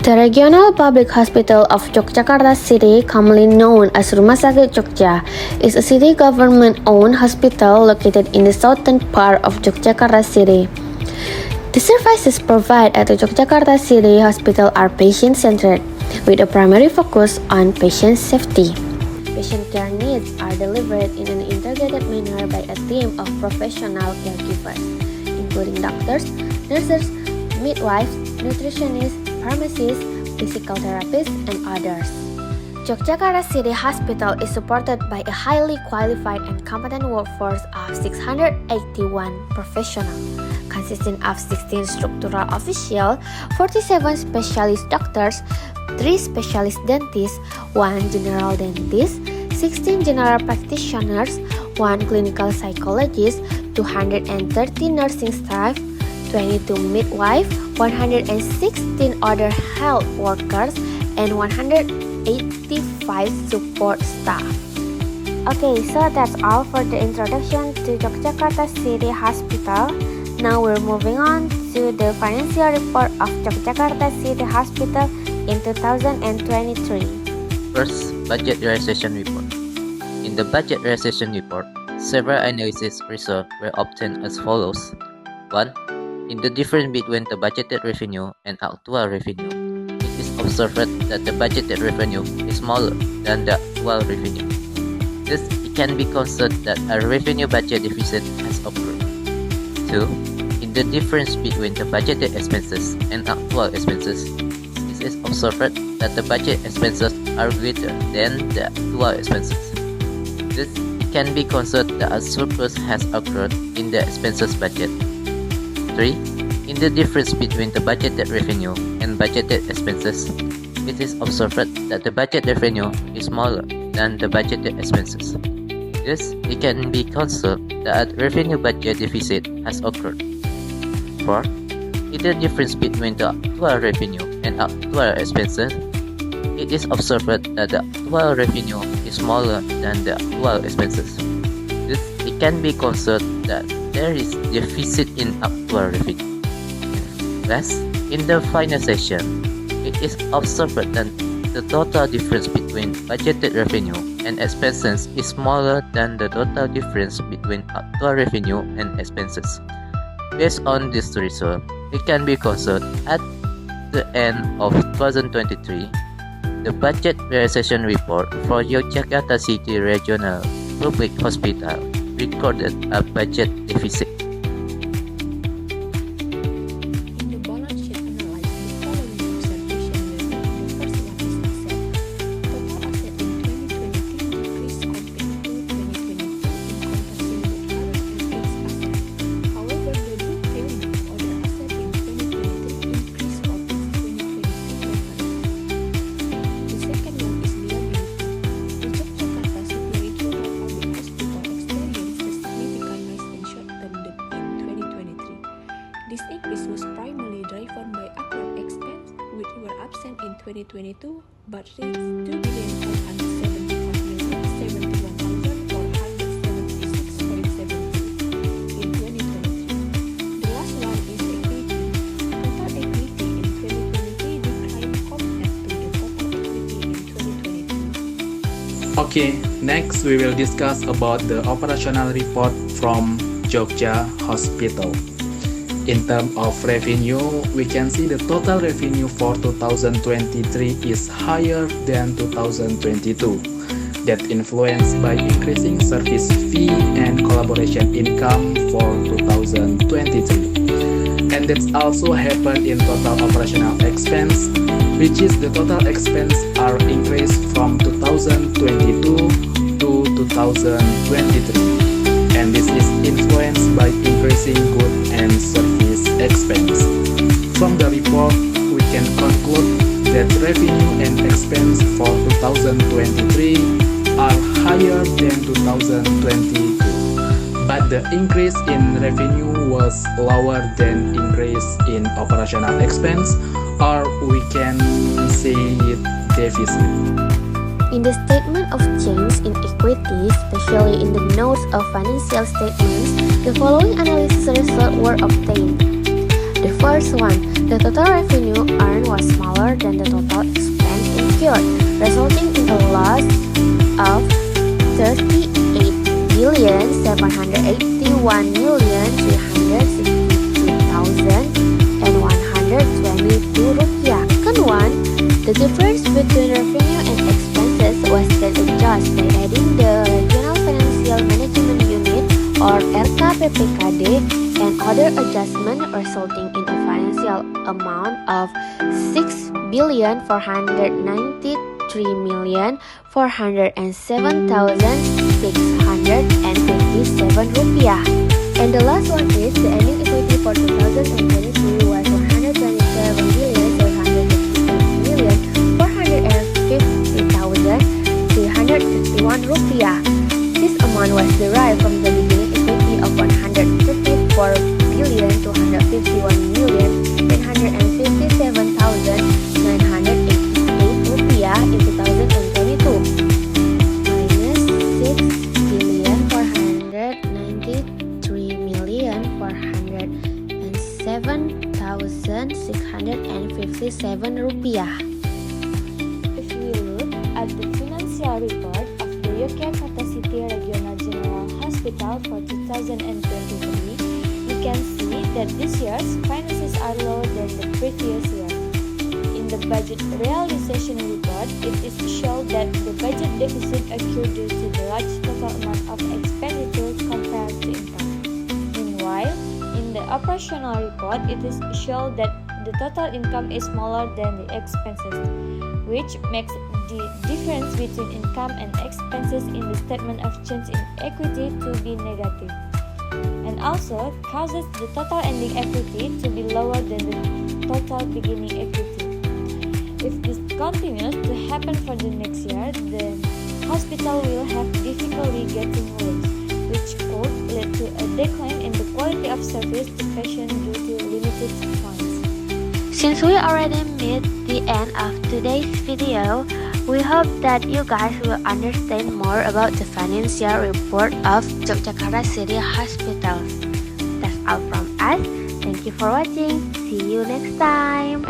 The Regional Public Hospital of Yogyakarta City, commonly known as Rumah Sakit Jogja, is a city government-owned hospital located in the southern part of Yogyakarta City. The services provided at the Yogyakarta City Hospital are patient-centered, with a primary focus on patient safety. Patient care needs are delivered in an integrated manner by a team of professional caregivers, including doctors, nurses, midwives, nutritionists, pharmacists, physical therapists, and others. Yogyakarta City Hospital is supported by a highly qualified and competent workforce of 681 professionals, consisting of 16 structural officials, 47 specialist doctors, 3 specialist dentists, 1 general dentist, 16 general practitioners, 1 clinical psychologist, 230 nursing staff, 22 midwives, 116 other health workers, and 185 support staff. Okay, so that's all for the introduction to Yogyakarta City Hospital. Now we're moving on to the financial report of Yogyakarta City Hospital in 2023. First, budget realization report. In the budget realization report, several analysis results were obtained as follows. 1. In the difference between the budgeted revenue and actual revenue, it is observed that the budgeted revenue is smaller than the actual revenue. Thus, it can be considered that a revenue budget deficit has occurred. 2. In the difference between the budgeted expenses and actual expenses, it is observed that the budget expenses are greater than the actual expenses. Thus, it can be considered that a surplus has occurred in the expenses budget. 3. In the difference between the budgeted revenue and budgeted expenses, it is observed that the budget revenue is smaller than the budgeted expenses. Thus, it can be considered that a revenue budget deficit has occurred. 4. In the difference between the actual revenue and actual expenses, it is observed that the actual revenue is smaller than the actual expenses. Thus, it can be considered that there is deficit in actual revenue. Last, in the final section, it is observed that the total difference between budgeted revenue and expenses is smaller than the total difference between actual revenue and expenses. Based on this result, it can be considered at the end of 2023, the budget realization report for Yogyakarta City Regional Public Hospital recorded a budget deficit. In the balance sheet analyzed, the following observation were made. The first one is asset. Total asset in 2023 decreased compared to 2022 in comparison with current and fixed assets. However, the book value of other assets in 2023 increased compared to 2022 level. The second one is liability. The Yogyakarta City Regional Public Hospital experienced a significant rise in short-term debt in 2023. This increase was primarily driven by accrued expense, which were absent in 2022 but reached 2,571,071,476.73 in 2023. The last one is equity. Total equity in 2023 declined compared to the total equity in 2022. Okay, next we will discuss about the operational report from Jogja Hospital. In terms of revenue, we can see the total revenue for 2023 is higher than 2022. That influenced by increasing service fee and collaboration income for 2023. And that's also happened in total operational expense, which is the total expense are increased from 2022 to 2023. And this is influenced by increasing goods and service expense. From the report, we can conclude that revenue and expense for 2023 are higher than 2022. But the increase in revenue was lower than increase in operational expense, or we can say it deficit. In the statement of change in equity, especially in the notes of financial statements, the following analysis results were obtained. The first one, The total revenue earned was smaller than the total expense incurred, resulting in a loss of 38,781,363,122 rupiah. Second one, the difference between revenue and expenses was then adjusted by adding the Regional Financial Management Unit or RKPPKD and other adjustment resulting in a financial amount of 6,497,657 rupiah. And the last one is the ending equity for 2023 was 127,450,351 rupiah. This amount was derived from the beginning equity of 134,251,957,988 rupiah in 2022 minus 6,493,407,657 rupiah. If we look at the financial report of the Yogyakarta City Regional General Hospital for 2023, we can see that this year's finances are lower than the previous year. In the budget realization report, it is shown that the budget deficit occurred due to the large total amount of expenditures compared to income. Meanwhile, in the operational report, it is shown that the total income is smaller than the expenses, which makes the difference between income and expenses in the statement of change in equity to be negative, and also causes the total ending equity to be lower than the total beginning equity. If this continues to happen for the next year, the hospital will have difficulty getting loans, which could lead to a decline in the quality of service to patients due to limited funds. Since we already made the end of today's video, we hope that you guys will understand more about the financial report of Yogyakarta City Hospital. That's all from us. Thank you for watching. See you next time.